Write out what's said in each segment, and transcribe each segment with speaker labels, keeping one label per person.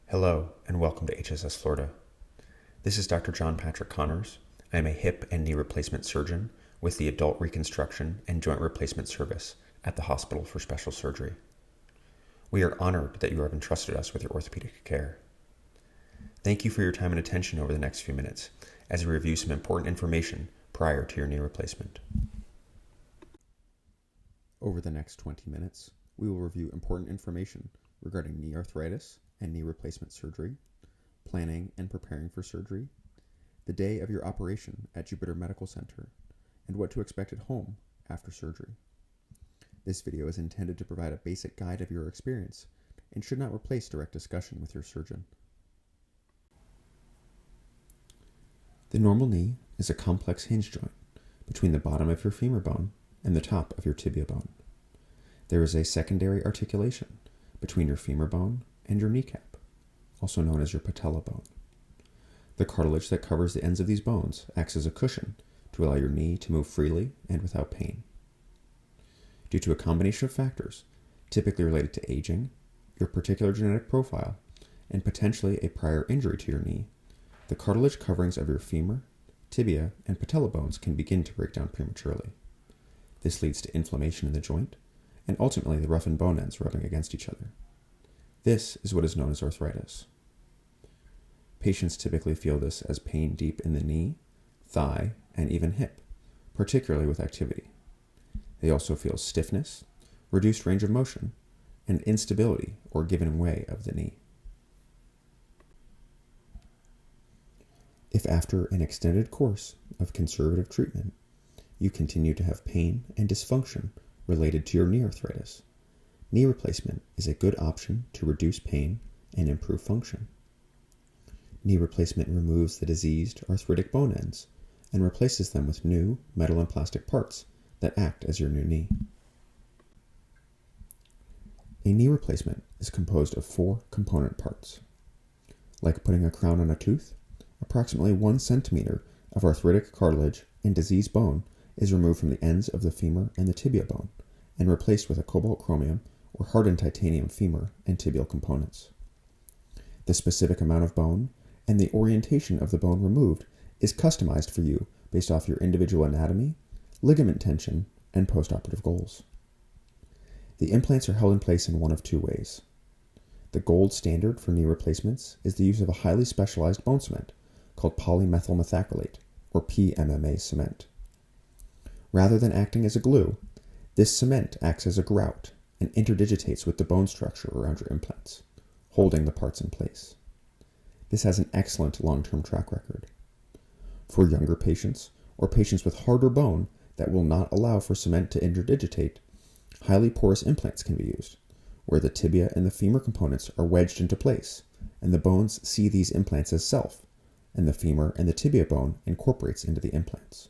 Speaker 1: Hello, and welcome to HSS Florida. This is Dr. John Patrick Connors. I am a hip and knee replacement surgeon with the Adult Reconstruction and Joint Replacement Service at the Hospital for Special Surgery. We are honored that you have entrusted us with your orthopedic care. Thank you for your time and attention over the next few minutes as we review some important information prior to your knee replacement. Over the next 20 minutes, we will review important information regarding knee arthritis and knee replacement surgery, planning and preparing for surgery, the day of your operation at Jupiter Medical Center, and what to expect at home after surgery. This video is intended to provide a basic guide of your experience and should not replace direct discussion with your surgeon. The normal knee is a complex hinge joint between the bottom of your femur bone and the top of your tibia bone. There is a secondary articulation between your femur bone and your kneecap, also known as your patella bone. The cartilage that covers the ends of these bones acts as a cushion to allow your knee to move freely and without pain. Due to a combination of factors, typically related to aging, your particular genetic profile, and potentially a prior injury to your knee, the cartilage coverings of your femur, tibia, and patella bones can begin to break down prematurely. This leads to inflammation in the joint, and ultimately the roughened bone ends rubbing against each other. This is what is known as arthritis. Patients typically feel this as pain deep in the knee, thigh, and even hip, particularly with activity. They also feel stiffness, reduced range of motion, and instability or giving way of the knee. If after an extended course of conservative treatment, you continue to have pain and dysfunction related to your knee arthritis, knee replacement is a good option to reduce pain and improve function. Knee replacement removes the diseased arthritic bone ends and replaces them with new metal and plastic parts that act as your new knee. A knee replacement is composed of 4 component parts. Like putting a crown on a tooth, approximately 1 centimeter of arthritic cartilage and diseased bone is removed from the ends of the femur and the tibia bone and replaced with a cobalt chromium or hardened titanium femur and tibial components. The specific amount of bone and the orientation of the bone removed is customized for you based off your individual anatomy, ligament tension, and postoperative goals. The implants are held in place in one of 2 ways. The gold standard for knee replacements is the use of a highly specialized bone cement called polymethyl methacrylate, or PMMA cement. Rather than acting as a glue, this cement acts as a grout and interdigitates with the bone structure around your implants, holding the parts in place. This has an excellent long-term track record. For younger patients or patients with harder bone that will not allow for cement to interdigitate, highly porous implants can be used, where the tibia and the femur components are wedged into place, and the bones see these implants as self, and the femur and the tibia bone incorporates into the implants.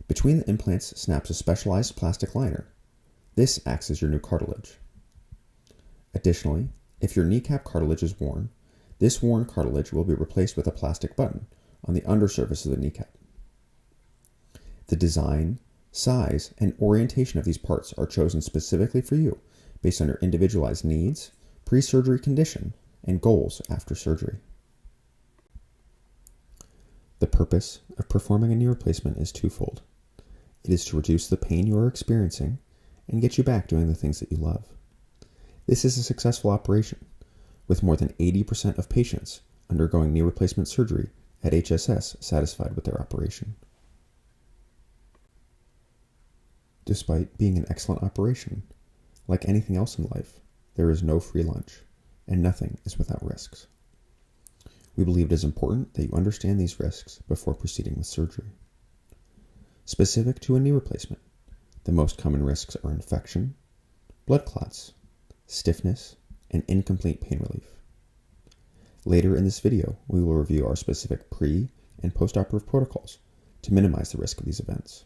Speaker 1: Between the implants snaps a specialized plastic liner. This acts as your new cartilage. Additionally, if your kneecap cartilage is worn, this worn cartilage will be replaced with a plastic button on the undersurface of the kneecap. The design, size, and orientation of these parts are chosen specifically for you based on your individualized needs, pre-surgery condition, and goals after surgery. The purpose of performing a knee replacement is twofold. It is to reduce the pain you are experiencing and get you back doing the things that you love. This is a successful operation, with more than 80% of patients undergoing knee replacement surgery at HSS satisfied with their operation. Despite being an excellent operation, like anything else in life, there is no free lunch, and nothing is without risks. We believe it is important that you understand these risks before proceeding with surgery. Specific to a knee replacement, the most common risks are infection, blood clots, stiffness, and incomplete pain relief. Later in this video, we will review our specific pre- and postoperative protocols to minimize the risk of these events.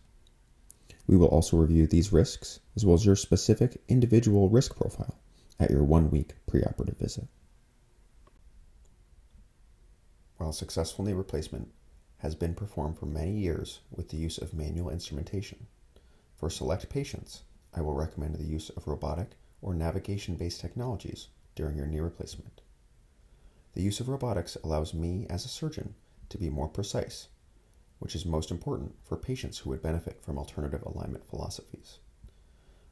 Speaker 1: We will also review these risks as well as your specific individual risk profile at your 1-week preoperative visit. While successful knee replacement has been performed for many years with the use of manual instrumentation, for select patients, I will recommend the use of robotic or navigation-based technologies during your knee replacement. The use of robotics allows me as a surgeon to be more precise, which is most important for patients who would benefit from alternative alignment philosophies.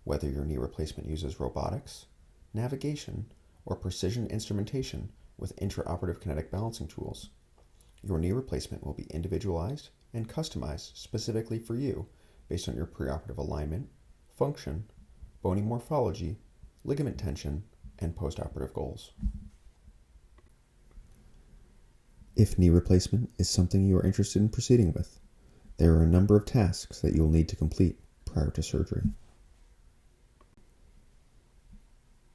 Speaker 1: Whether your knee replacement uses robotics, navigation, or precision instrumentation with intraoperative kinetic balancing tools, your knee replacement will be individualized and customized specifically for you based on your preoperative alignment, function, bony morphology, ligament tension, and postoperative goals. If knee replacement is something you are interested in proceeding with, there are a number of tasks that you will need to complete prior to surgery.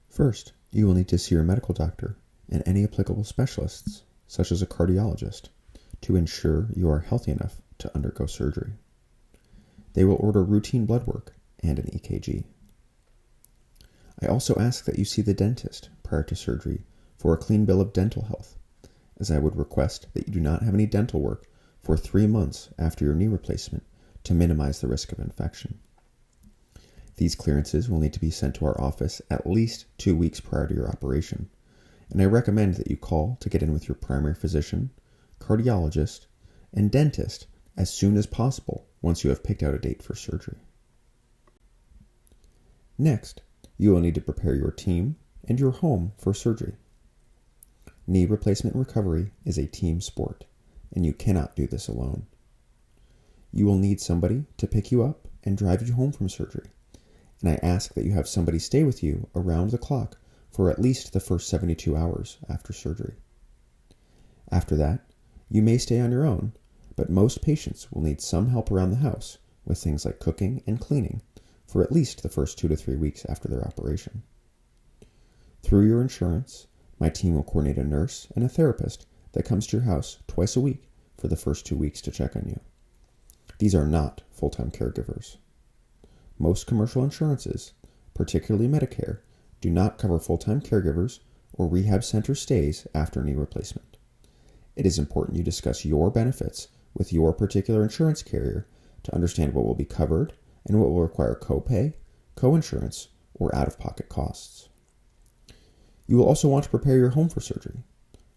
Speaker 1: First, you will need to see your medical doctor and any applicable specialists, such as a cardiologist, to ensure you are healthy enough to undergo surgery. They will order routine blood work and an EKG. I also ask that you see the dentist prior to surgery for a clean bill of dental health, as I would request that you do not have any dental work for 3 months after your knee replacement to minimize the risk of infection. These clearances will need to be sent to our office at least 2 weeks prior to your operation, and I recommend that you call to get in with your primary physician, cardiologist, and dentist as soon as possible once you have picked out a date for surgery. Next, you will need to prepare your team and your home for surgery. Knee replacement recovery is a team sport, and you cannot do this alone. You will need somebody to pick you up and drive you home from surgery, and I ask that you have somebody stay with you around the clock for at least the first 72 hours after surgery. After that, you may stay on your own, but most patients will need some help around the house with things like cooking and cleaning for at least the first 2 to 3 weeks after their operation. Through your insurance, my team will coordinate a nurse and a therapist that comes to your house twice a week for the first 2 weeks to check on you. These are not full-time caregivers. Most commercial insurances, particularly Medicare, do not cover full-time caregivers or rehab center stays after knee replacement. It is important you discuss your benefits with your particular insurance carrier to understand what will be covered and what will require copay, coinsurance, or out-of-pocket costs. You will also want to prepare your home for surgery,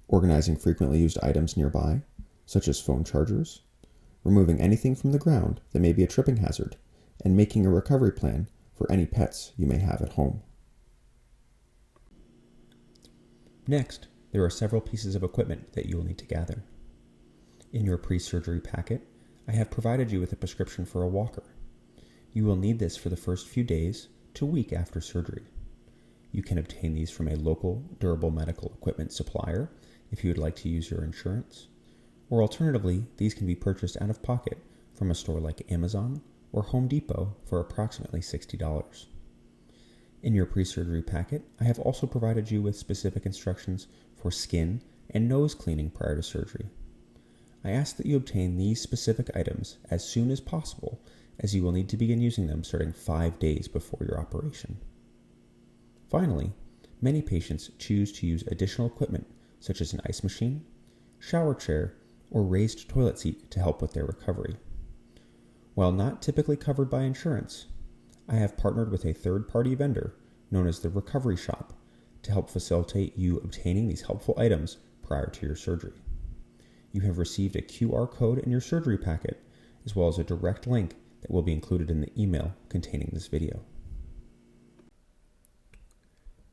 Speaker 1: organizing frequently used items nearby, such as phone chargers, removing anything from the ground that may be a tripping hazard, and making a recovery plan for any pets you may have at home. Next, there are several pieces of equipment that you will need to gather. In your pre-surgery packet, I have provided you with a prescription for a walker. You will need this for the first few days to week after surgery. You can obtain these from a local durable medical equipment supplier if you would like to use your insurance, or alternatively, these can be purchased out of pocket from a store like Amazon or Home Depot for approximately $60. In your pre-surgery packet, I have also provided you with specific instructions for skin and nose cleaning prior to surgery. I ask that you obtain these specific items as soon as possible, as you will need to begin using them starting 5 days before your operation. Finally, many patients choose to use additional equipment such as an ice machine, shower chair, or raised toilet seat to help with their recovery. While not typically covered by insurance, I have partnered with a third-party vendor known as the Recovery Shop to help facilitate you obtaining these helpful items prior to your surgery. You have received a QR code in your surgery packet, as well as a direct link that will be included in the email containing this video.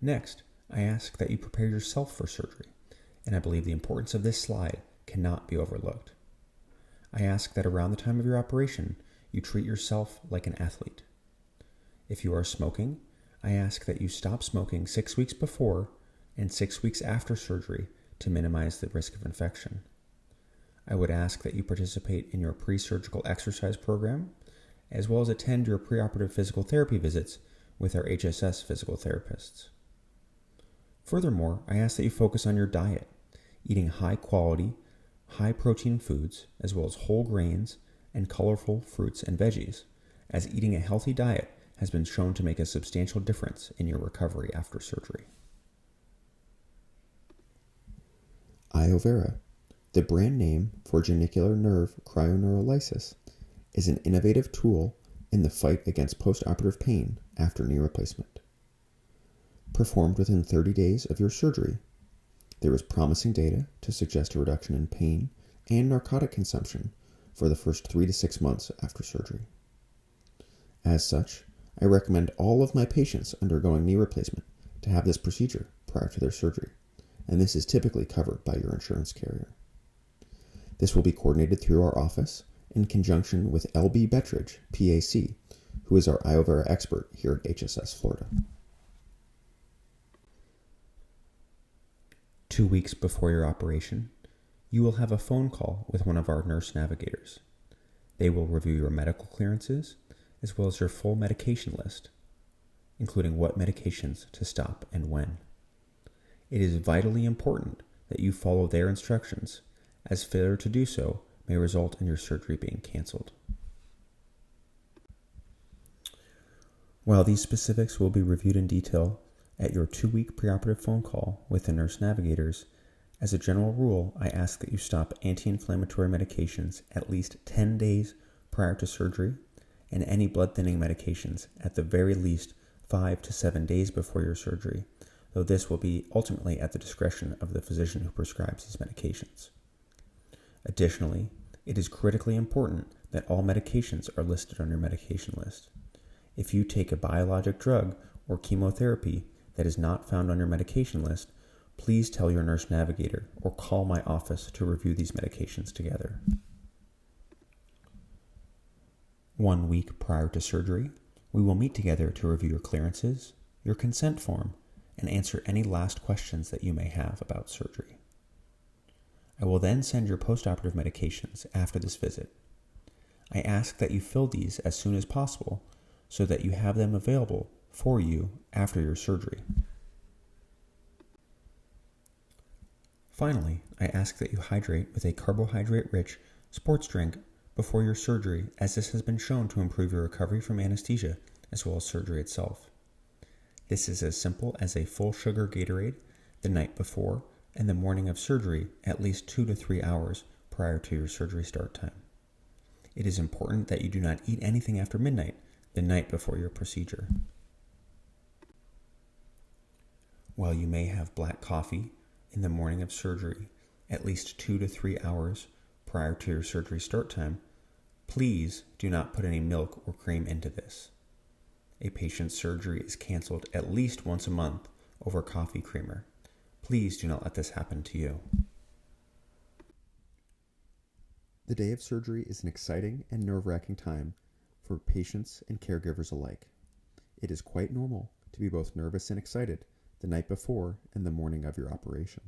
Speaker 1: Next, I ask that you prepare yourself for surgery, and I believe the importance of this slide cannot be overlooked. I ask that around the time of your operation, you treat yourself like an athlete. If you are smoking, I ask that you stop smoking 6 weeks before and 6 weeks after surgery to minimize the risk of infection. I would ask that you participate in your pre-surgical exercise program, as well as attend your preoperative physical therapy visits with our HSS physical therapists. Furthermore, I ask that you focus on your diet, eating high-quality, high-protein foods, as well as whole grains and colorful fruits and veggies, as eating a healthy diet has been shown to make a substantial difference in your recovery after surgery. iovera, the brand name for genicular nerve cryoneurolysis, is an innovative tool in the fight against postoperative pain after knee replacement. Performed within 30 days of your surgery, There is promising data to suggest a reduction in pain and narcotic consumption for the first 3 to 6 months after surgery. As such, I recommend all of my patients undergoing knee replacement to have this procedure prior to their surgery, and this is typically covered by your insurance carrier. This will be coordinated through our office in conjunction with LB Bettridge, PAC, who is our iovera expert here at HSS Florida. 2 weeks before your operation, you will have a phone call with one of our nurse navigators. They will review your medical clearances as well as your full medication list, including what medications to stop and when. It is vitally important that you follow their instructions, as failure to do so may result in your surgery being canceled. While these specifics will be reviewed in detail at your 2-week preoperative phone call with the nurse navigators, as a general rule, I ask that you stop anti-inflammatory medications at least 10 days prior to surgery and any blood thinning medications at the very least 5 to 7 days before your surgery, though this will be ultimately at the discretion of the physician who prescribes these medications. Additionally, it is critically important that all medications are listed on your medication list. If you take a biologic drug or chemotherapy that is not found on your medication list, please tell your nurse navigator or call my office to review these medications together. 1 week prior to surgery, we will meet together to review your clearances, your consent form, and answer any last questions that you may have about surgery. I will then send your postoperative medications after this visit. I ask that you fill these as soon as possible so that you have them available for you after your surgery. Finally, I ask that you hydrate with a carbohydrate-rich sports drink before your surgery, as this has been shown to improve your recovery from anesthesia as well as surgery itself. This is as simple as a full sugar Gatorade the night before and the morning of surgery at least 2 to 3 hours prior to your surgery start time. It is important that you do not eat anything after midnight the night before your procedure. While you may have black coffee in the morning of surgery at least 2 to 3 hours prior to your surgery start time, please do not put any milk or cream into this. A patient's surgery is canceled at least once a month over coffee creamer. Please do not let this happen to you. The day of surgery is an exciting and nerve-wracking time for patients and caregivers alike. It is quite normal to be both nervous and excited the night before and the morning of your operation.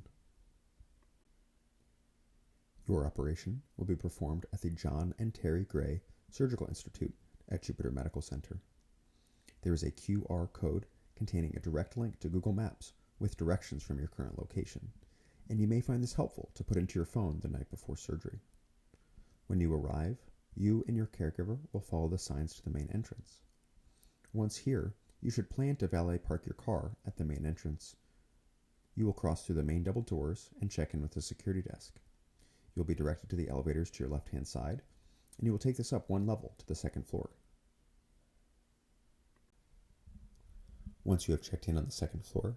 Speaker 1: Your operation will be performed at the John and Terry Gray Surgical Institute at Jupiter Medical Center. There is a QR code containing a direct link to Google Maps with directions from your current location, and you may find this helpful to put into your phone the night before surgery. When you arrive, you and your caregiver will follow the signs to the main entrance. Once here, you should plan to valet park your car at the main entrance. You will cross through the main double doors and check in with the security desk. You'll be directed to the elevators to your left-hand side, and you will take this up 1 level to the 2nd floor. Once you have checked in on the 2nd floor,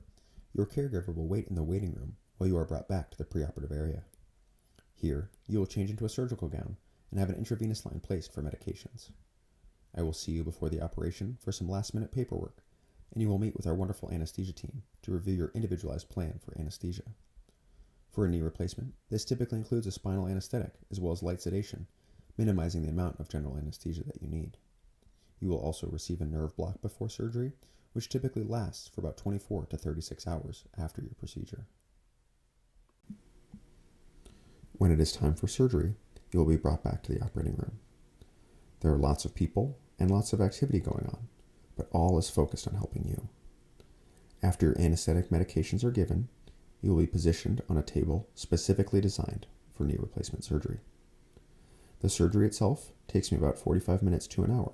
Speaker 1: your caregiver will wait in the waiting room while you are brought back to the preoperative area. Here, you will change into a surgical gown and have an intravenous line placed for medications. I will see you before the operation for some last-minute paperwork, and you will meet with our wonderful anesthesia team to review your individualized plan for anesthesia. For a knee replacement, this typically includes a spinal anesthetic as well as light sedation, minimizing the amount of general anesthesia that you need. You will also receive a nerve block before surgery, which typically lasts for about 24 to 36 hours after your procedure. When it is time for surgery, you will be brought back to the operating room. There are lots of people and lots of activity going on, but all is focused on helping you. After your anesthetic medications are given, you will be positioned on a table specifically designed for knee replacement surgery. The surgery itself takes me about 45 minutes to an hour,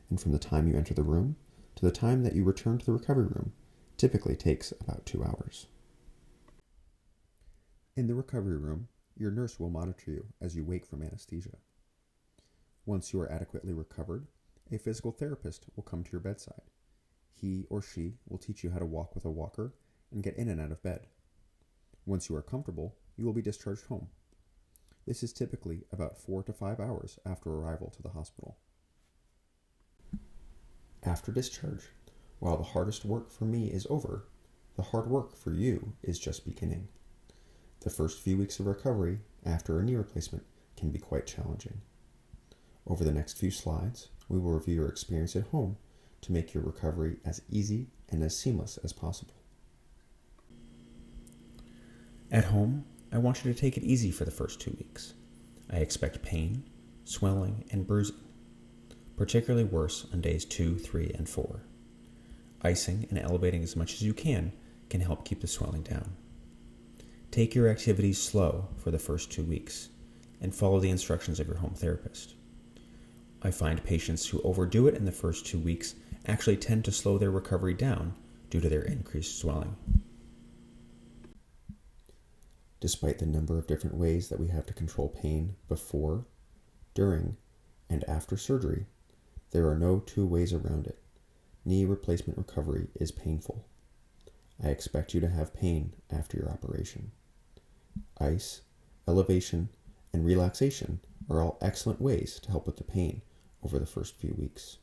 Speaker 1: and from the time you enter the room to the time that you return to the recovery room typically takes about 2 hours. In the recovery room, your nurse will monitor you as you wake from anesthesia. Once you are adequately recovered, a physical therapist will come to your bedside. He or she will teach you how to walk with a walker and get in and out of bed. Once you are comfortable, you will be discharged home. This is typically about 4 to 5 hours after arrival to the hospital. After discharge, while the hardest work for me is over, the hard work for you is just beginning. The first few weeks of recovery after a knee replacement can be quite challenging. Over the next few slides, we will review your experience at home to make your recovery as easy and as seamless as possible. At home, I want you to take it easy for the first 2 weeks. I expect pain, swelling, and bruising, particularly worse on days 2, 3, and 4. Icing and elevating as much as you can help keep the swelling down. Take your activities slow for the first 2 weeks and follow the instructions of your home therapist. I find patients who overdo it in the first 2 weeks actually tend to slow their recovery down due to their increased swelling. Despite the number of different ways that we have to control pain before, during, and after surgery, there are no two ways around it. Knee replacement recovery is painful. I expect you to have pain after your operation. Ice, elevation, and relaxation are all excellent ways to help with the pain over the first few weeks.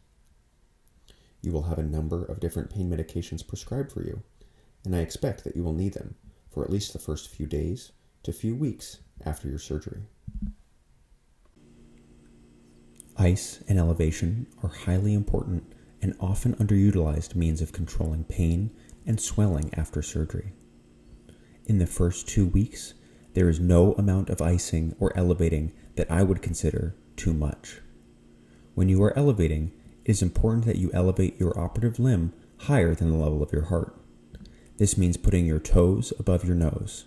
Speaker 1: You will have a number of different pain medications prescribed for you, and I expect that you will need them for at least the first few days to few weeks after your surgery. Ice and elevation are highly important and often underutilized means of controlling pain and swelling after surgery. In the first 2 weeks, there is no amount of icing or elevating that I would consider too much. When you are elevating, it is important that you elevate your operative limb higher than the level of your heart. This means putting your toes above your nose.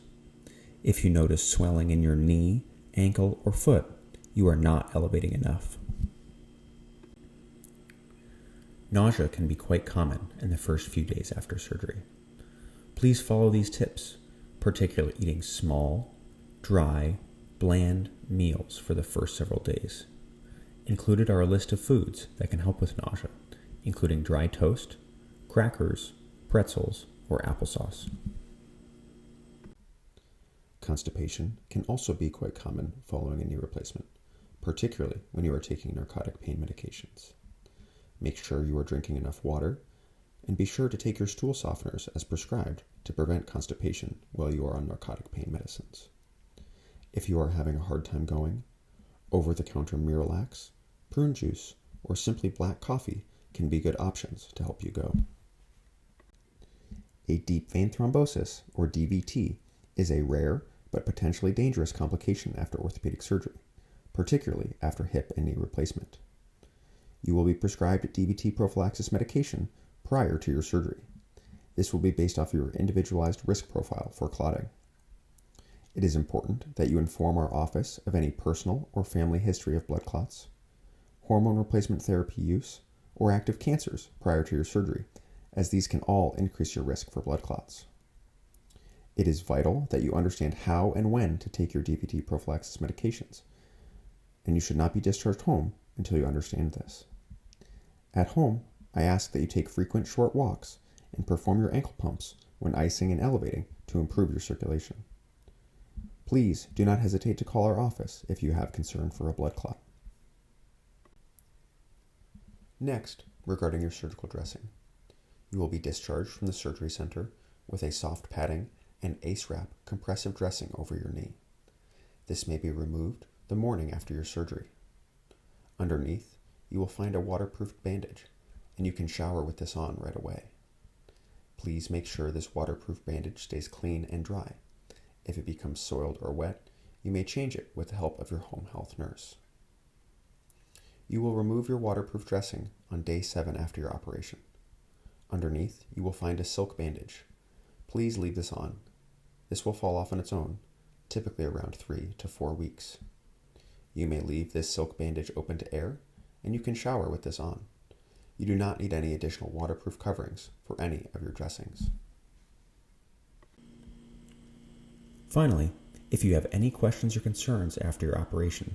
Speaker 1: If you notice swelling in your knee, ankle, or foot, you are not elevating enough. Nausea can be quite common in the first few days after surgery. Please follow these tips, particularly eating small, dry, bland meals for the first several days. Included are a list of foods that can help with nausea, including dry toast, crackers, pretzels, or applesauce. Constipation can also be quite common following a knee replacement, particularly when you are taking narcotic pain medications. Make sure you are drinking enough water, and be sure to take your stool softeners as prescribed to prevent constipation while you are on narcotic pain medicines. If you are having a hard time going, over-the-counter Miralax, prune juice, or simply black coffee can be good options to help you go. A deep vein thrombosis, or DVT, is a rare but potentially dangerous complication after orthopedic surgery, particularly after hip and knee replacement. You will be prescribed DVT prophylaxis medication prior to your surgery. This will be based off your individualized risk profile for clotting. It is important that you inform our office of any personal or family history of blood clots, hormone replacement therapy use, or active cancers prior to your surgery, as these can all increase your risk for blood clots. It is vital that you understand how and when to take your DVT prophylaxis medications, and you should not be discharged home until you understand this. At home, I ask that you take frequent short walks and perform your ankle pumps when icing and elevating to improve your circulation. Please do not hesitate to call our office if you have concern for a blood clot. Next, regarding your surgical dressing. You will be discharged from the surgery center with a soft padding and ACE wrap compressive dressing over your knee. This may be removed the morning after your surgery. Underneath, you will find a waterproof bandage, and you can shower with this on right away. Please make sure this waterproof bandage stays clean and dry. If it becomes soiled or wet, you may change it with the help of your home health nurse. You will remove your waterproof dressing on day 7 after your operation. Underneath, you will find a silk bandage. Please leave this on. This will fall off on its own, typically around 3 to 4 weeks. You may leave this silk bandage open to air, and you can shower with this on. You do not need any additional waterproof coverings for any of your dressings. Finally, if you have any questions or concerns after your operation,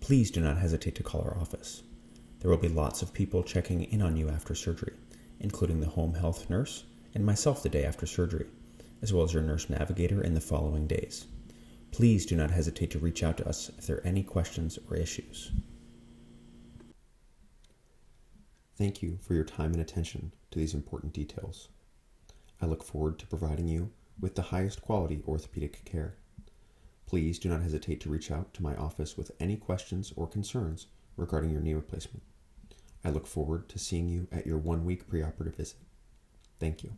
Speaker 1: please do not hesitate to call our office. There will be lots of people checking in on you after surgery, including the home health nurse and myself the day after surgery, as well as your nurse navigator in the following days. Please do not hesitate to reach out to us if there are any questions or issues. Thank you for your time and attention to these important details. I look forward to providing you with the highest quality orthopedic care. Please do not hesitate to reach out to my office with any questions or concerns regarding your knee replacement. I look forward to seeing you at your 1-week preoperative visit. Thank you.